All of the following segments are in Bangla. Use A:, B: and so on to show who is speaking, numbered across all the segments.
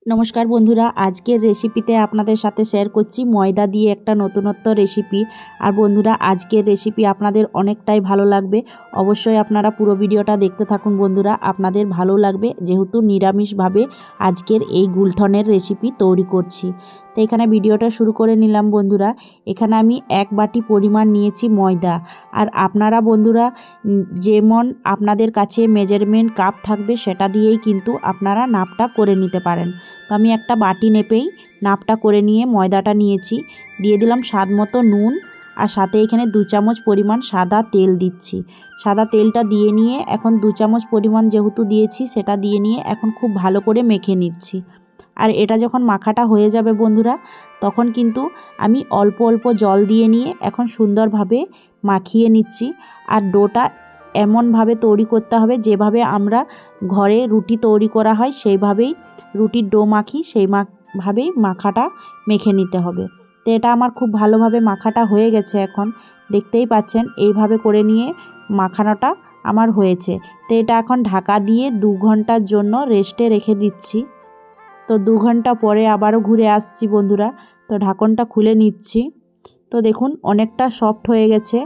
A: নমস্কার বন্ধুরা, আজকের রেসিপিতে আপনাদের সাথে শেয়ার করছি ময়দা দিয়ে একটা নতুনত্ব রেসিপি। আর বন্ধুরা, আজকের রেসিপি আপনাদের অনেকটাই ভালো লাগবে। অবশ্যই আপনারা পুরো ভিডিওটা দেখতে থাকুন বন্ধুরা, আপনাদের ভালো লাগবে, যেহেতু নিরামিষভাবে আজকের এই গুলঠনের রেসিপি তৈরি করছি। তো এখানে ভিডিওটা শুরু করে নিলাম বন্ধুরা। এখানে আমি 1 বাটি পরিমাণ নিয়েছি ময়দা। আর আপনারা বন্ধুরা যেমন আপনাদের কাছে মেজারমেন্ট কাপ থাকবে সেটা দিয়েই কিন্তু আপনারা নাপটা করে নিতে পারেন। তো আমি একটা বাটি নেপেই নাপটা করে নিয়ে ময়দাটা নিয়েছি, দিয়ে দিলাম স্বাদ মতো নুন, আর সাথে এখানে 2 চামচ পরিমাণ সাদা তেল দিচ্ছি। সাদা তেলটা দিয়ে নিয়ে এখন 2 চামচ পরিমাণ যেহেতু দিয়েছি সেটা দিয়ে নিয়ে এখন খুব ভালো করে মেখে নিচ্ছি। আর এটা যখন মাখাটা হয়ে যাবে বন্ধুরা, তখন কিন্তু আমি অল্প অল্প জল দিয়ে নিয়ে এখন সুন্দরভাবে মাখিয়ে নিচ্ছি। আর ডোটা এমনভাবে তৈরি করতে হবে যেভাবে আমরা ঘরে রুটি তৈরি করা হয় সেইভাবেই রুটির ডো মাখি, সেইভাবেই মাখাটা মেখে নিতে হবে। তো এটা আমার খুব ভালোভাবে মাখাটা হয়ে গেছে, এখন দেখতেই পাচ্ছেন এইভাবে করে নিয়ে মাখানোটা আমার হয়েছে। তো এটা এখন ঢাকা দিয়ে 2 ঘন্টার জন্য রেস্টে রেখে দিচ্ছি। তো 2 ঘন্টা পরে আবারও ঘুরে আসছি বন্ধুরা। তো ঢাকনটা খুলে নিচ্ছি। তো দেখুন অনেকটা সফট হয়ে গেছে।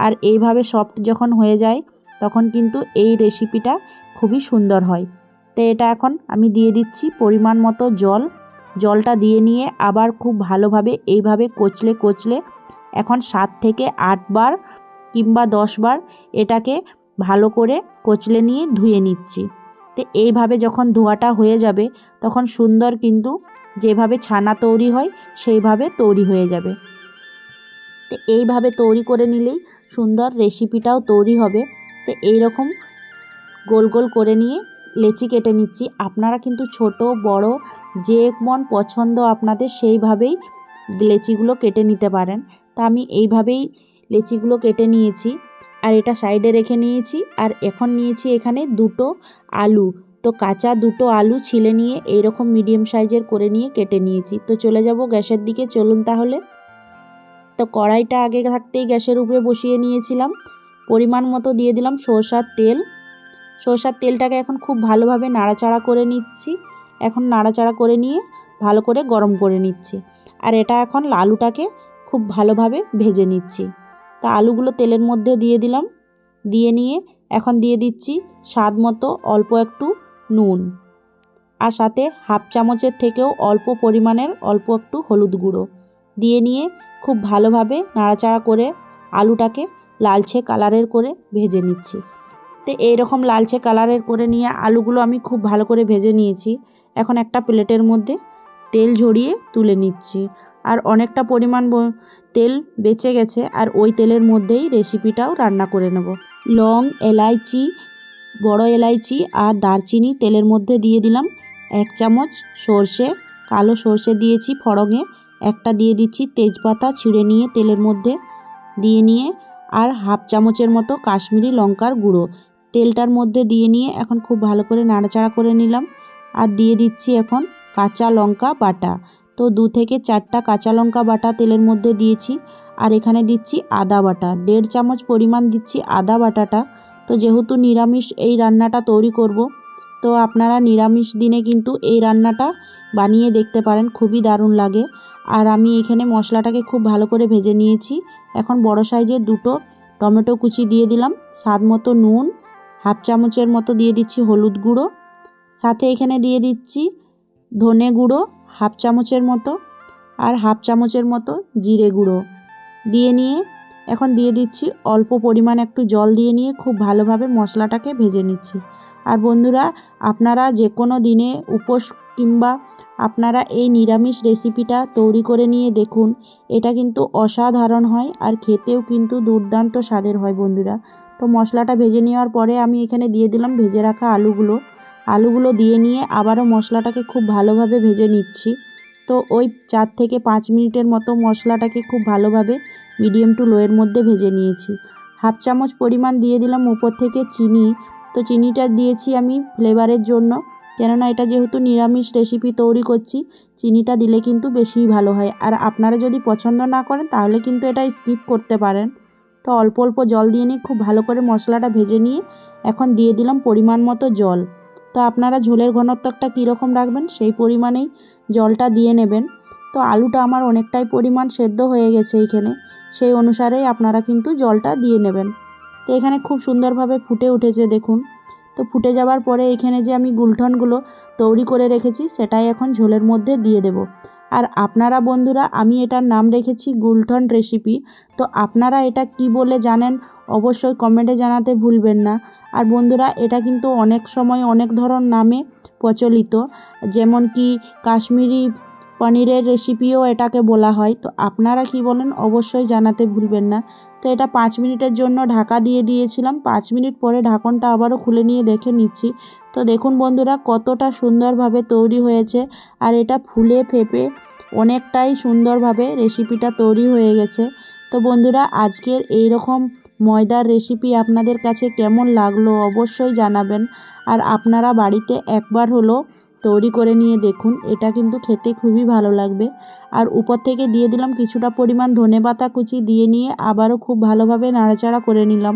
A: আর এইভাবে সফট যখন হয়ে যায় তখন কিন্তু এই রেসিপিটা খুবই সুন্দর হয়। তো এটা এখন আমি দিয়ে দিচ্ছি পরিমাণ মতো জল। জলটা দিয়ে নিয়ে আবার খুব ভালোভাবে এইভাবে কচলে কচলে এখন 7 থেকে 8 বার কিংবা 10 বার এটাকে ভালো করে কচলে নিয়ে ধুয়ে নিচ্ছি। তো এইভাবে যখন ধোয়াটা হয়ে যাবে তখন সুন্দর কিন্তু যেভাবে ছানা তৈরি হয় সেইভাবে তৈরি হয়ে যাবে। তো এইভাবে তৈরি করে নিলেই সুন্দর রেসিপিটাও তৈরি হবে। তো এইরকম গোল গোল করে নিয়ে লেচি কেটে নিচ্ছি। আপনারা কিন্তু ছোট বড় যেমন পছন্দ আপনাদের সেইভাবেই লেচিগুলো কেটে নিতে পারেন। তা আমি এইভাবেই লেচিগুলো কেটে নিয়েছি। আর এটা সাইডে রেখে নিয়েছি। আর এখন নিয়েছি এখানে 2টো আলু। তো কাঁচা 2টো আলু ছিলে নিয়ে এইরকম মিডিয়াম সাইজের করে নিয়ে কেটে নিয়েছি। তো চলে যাব গ্যাসের দিকে, চলুন তাহলে। তো কড়াইটা আগে থাকতেই গ্যাসের উপরে বসিয়ে নিয়েছিলাম। পরিমাণ মতো দিয়ে দিলাম সরষার তেল। সরষার তেলটাকে এখন খুব ভালোভাবে নাড়াচাড়া করে নিচ্ছি। এখন নাড়াচাড়া করে নিয়ে ভালো করে গরম করে নিচ্ছি। আর এটা এখন আলুটাকে খুব ভালোভাবে ভেজে নিচ্ছি। তা আলুগুলো তেলের মধ্যে দিয়ে দিলাম। দিয়ে নিয়ে এখন দিয়ে দিচ্ছি স্বাদ মতো অল্প একটু নুন, আর সাথে হাফ চামচের থেকেও অল্প পরিমাণের অল্প একটু হলুদ গুঁড়ো দিয়ে নিয়ে খুব ভালোভাবে নাড়াচাড়া করে আলুটাকে লালচে কালারের করে ভেজে নিচ্ছি। তো এইরকম লালচে কালারের করে নিয়ে আলুগুলো আমি খুব ভালো করে ভেজে নিয়েছি। এখন একটা প্লেটের মধ্যে তেল ঝরিয়ে তুলে নিচ্ছি। আর অনেকটা পরিমাণ তেল বেঁচে গেছে, আর ওই তেলের মধ্যেই রেসিপিটাও রান্না করে নেব। লং, এলাইচি, বড় এলাইচি আর দারচিনি তেলের মধ্যে দিয়ে দিলাম। 1 চামচ সর্ষে, কালো সর্ষে দিয়েছি ফড়ঙে। একটা দিয়ে দিচ্ছি তেজপাতা ছিঁড়ে নিয়ে তেলের মধ্যে দিয়ে নিয়ে, আর হাফ চামচের মতো কাশ্মীরি লঙ্কার গুঁড়ো তেলটার মধ্যে দিয়ে নিয়ে এখন খুব ভালো করে নাড়াচাড়া করে নিলাম। আর দিয়ে দিচ্ছি এখন কাঁচা লঙ্কা বাটা। তো 2 থেকে 4টা কাঁচা লঙ্কা বাটা তেলের মধ্যে দিয়েছি। আর এখানে দিচ্ছি আদা বাটা, 1.5 চামচ পরিমাণ দিচ্ছি আদা বাটাটা। তো যেহেতু নিরামিষ এই রান্নাটা তৈরি করব, তো আপনারা নিরামিষ দিনে কিন্তু এই রান্নাটা বানিয়ে দেখতে পারেন, খুবই দারুণ লাগে। আর আমি এখানে মশলাটাকে খুব ভালো করে ভেজে নিয়েছি। এখন বড় সাইজের 2টো টমেটো কুচি দিয়ে দিলাম, স্বাদ মতো নুন, হাফ চামচের মতো দিয়ে দিচ্ছি হলুদ গুঁড়ো, সাথে এখানে দিয়ে দিচ্ছি ধনে গুঁড়ো হাফ চামচের মতো, আর হাফ চামচের মতো জিরে গুঁড়ো দিয়ে নিয়ে এখন দিয়ে দিচ্ছি অল্প পরিমাণ একটু জল দিয়ে নিয়ে খুব ভালোভাবে মশলাটাকে ভেজে নিচ্ছি। আর বন্ধুরা, আপনারা যে কোনো দিনে উপোস কিংবা আপনারা এই নিরামিষ রেসিপিটা তৈরি করে নিয়ে দেখুন, এটা কিন্তু অসাধারণ হয় আর খেতেও কিন্তু দুর্দান্ত স্বাদের হয় বন্ধুরা। তো মশলাটা ভেজে নেওয়ার পরে আমি এখানে দিয়ে দিলাম ভেজে রাখা আলুগুলো দিয়ে নিয়ে আবারও মশলাটাকে খুব ভালোভাবে ভেজে নিচ্ছি। তো ওই 4 থেকে 5 মিনিটের মতো মশলাটাকে খুব ভালোভাবে মিডিয়াম টু লোয়ের মধ্যে ভেজে নিয়েছি। হাফ চামচ পরিমাণ দিয়ে দিলাম উপর থেকে চিনি। তো চিনিটা দিয়েছি আমি ফ্লেভারের জন্য, কেননা এটা যেহেতু নিরামিষ রেসিপি তৈরি করছি, চিনিটা দিলে কিন্তু বেশিই ভালো হয়। আর আপনারা যদি পছন্দ না করেন তাহলে কিন্তু এটা স্কিপ করতে পারেন। তো অল্প অল্প জল দিয়ে নিয়ে খুব ভালো করে মশলাটা ভেজে নিয়ে এখন দিয়ে দিলাম পরিমাণ মতো জল। তো আপনারা ঝোলের ঘনত্বটা কীরকম রাখবেন সেই পরিমাণেই জলটা দিয়ে নেবেন। তো আলুটা আমার অনেকটাই পরিমাণ সেদ্ধ হয়ে গেছে এইখানে, সেই অনুসারেই আপনারা কিন্তু জলটা দিয়ে নেবেন। তো এখানে খুব সুন্দরভাবে ফুটে উঠেছে দেখুন। তো ফুটে যাওয়ার পরে এখানে যে আমি গুলটনগুলো তৈরি করে রেখেছি সেটাই এখন ঝোলের মধ্যে দিয়ে দেব। আর আপনারা বন্ধুরা, আমি এটার নাম রেখেছি গুলটন রেসিপি। তো আপনারা এটা কি বলে জানেন অবশ্যই কমেন্টে জানাতে ভুলবেন না। আর বন্ধুরা, এটা কিন্তু অনেক সময় অনেক ধরনের নামে প্রচলিত, যেমন কি কাশ্মীরি পনিরের রেসিপিও এটাকে বলা হয়। তো আপনারা কি বলেন অবশ্যই জানাতে ভুলবেন না। তো এটা 5 মিনিটের জন্য ঢাকা দিয়ে দিয়েছিলাম। 5 মিনিট পরে ঢাকনটা আবারও খুলে নিয়ে দেখে নিচ্ছি। তো দেখুন বন্ধুরা, কতটা সুন্দরভাবে তৈরি হয়েছে। আর এটা ফুলে ফেপে অনেকটাই সুন্দরভাবে রেসিপিটা তৈরি হয়ে গেছে। তো বন্ধুরা, আজকের এই রকম ময়দার রেসিপি আপনাদের কাছে কেমন লাগলো অবশ্যই জানাবেন। আর আপনারা বাড়িতে একবার হলো তৈরি করে নিয়ে দেখুন, এটা কিন্তু খেতে খুবই ভালো লাগবে। আর উপর থেকে দিয়ে দিলাম কিছুটা পরিমাণ ধনেপাতা কুচি, দিয়ে নিয়ে আবারও খুব ভালোভাবে নাড়াচাড়া করে নিলাম।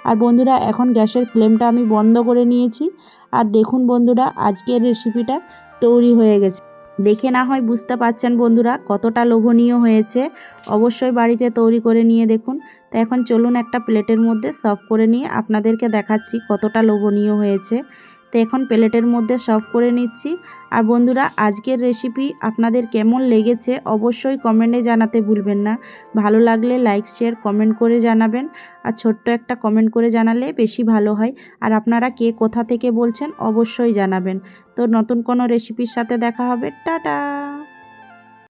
A: আর বন্ধুরা, এখন গ্যাসের ফ্লেমটা আমি বন্ধ করে নিয়েছি। আর দেখুন বন্ধুরা, আজকের রেসিপিটা তৈরি হয়ে গেছে। দেখে না হয় বুঝতে পারছেন বন্ধুরা কতটা লোভনীয় হয়েছে। অবশ্যই বাড়িতে তৈরি করে নিয়ে দেখুন। তো এখন চলুন একটা প্লেটের মধ্যে সার্ভ করে নিয়ে আপনাদেরকে দেখাচ্ছি কতটা লোভনীয় হয়েছে। তো এখন প্লেটের মধ্যে সার্ভ করে নিচ্ছি। আর বন্ধুরা, আজকের রেসিপি আপনাদের কেমন লেগেছে অবশ্যই কমেন্টে জানাতে ভুলবেন না। ভালো লাগলে লাইক শেয়ার কমেন্ট করে জানাবেন। আর ছোট্ট একটা কমেন্ট করে জানালে বেশি ভালো হয়। আর আপনারা কে কোথা থেকে বলছেন অবশ্যই জানাবেন। তো নতুন কোনো রেসিপির সাথে দেখা হবে। টাটা।